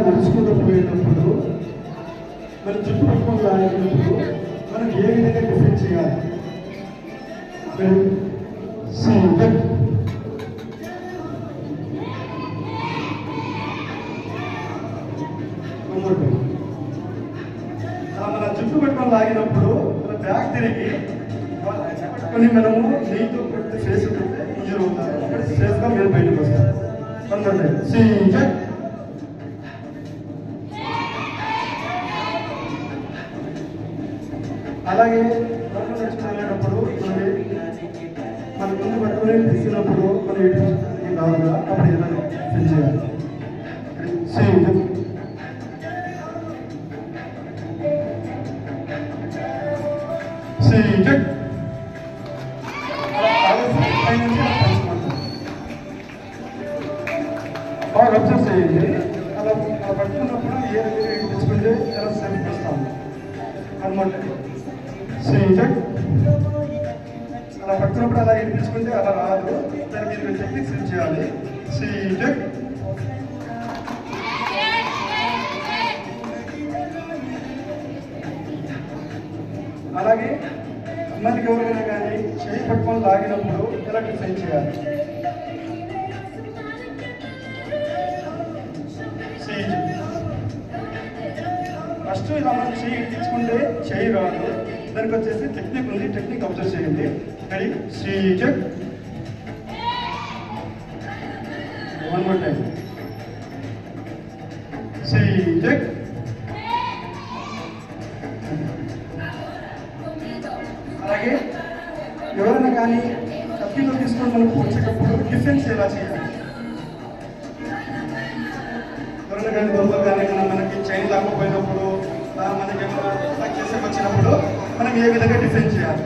నడుచుకుంటూ పోయేటప్పుడు మన చుట్టుపక్కల లాగినప్పుడు మనం ఏ విధంగా డిఫెండ్ చేయాలి? మన జుట్టు పట్టుకొని లాగినప్పుడు మన బ్యాగ్ తిరిగి పట్టుకొని మనము నీతో పెడితే ఫేస్ పెడితే ఇంజూర్ అవుతారు. అక్కడ సేఫ్గా మీరు బయటకు వస్తారు. అలాగే రోడ్డు నడుచుకుని వెళ్ళేటప్పుడు మన ముందు పట్టుకొని తీసినప్పుడు మనం ఎటు కావాలా అప్పుడు ఏదైనా ఫిల్ చేయాలి. బాగా అబ్జర్వ్ చేయండి. అలా పట్టుకున్నప్పుడు ఏ తెచ్చుకుంటే ఎలా సెలెక్ట్ చేస్తాము అనమాట. అలా పట్టుకున్నప్పుడు అలా వినిపించుకుంటే అలా రాదు. దానికి మీరు టెక్నిక్స్ యూజ్ చేయాలి. అలాగే అమ్మాయికి ఎవరైనా కానీ చేయి పట్టుకొని లాగినప్పుడు ఎలా డిఫైన్ చేయాలి? ఫస్ట్ ఇలా మనం చేయి తీసుకుంటే చేయి రాదు. దానికి వచ్చేసి టెక్నిక్ ఉంది. టెక్నిక్ అబ్జర్వ్ చేయండి. రెడీ? సీజెక్. One more time. సీజెక్. అలాగే ఎవరైనా కానీ కత్తిలో తీసుకొని మనకు వచ్చేటప్పుడు డిఫెన్స్ ఎలా చేయాలి? ఎవరైనా కానీ దొంగలు కానీ మనకి చైన్ లాకపోయినప్పుడు మనకి ఏమైనా అటాక్ చేసే వచ్చినప్పుడు మనం ఏ విధంగా డిఫెన్స్ చేయాలి?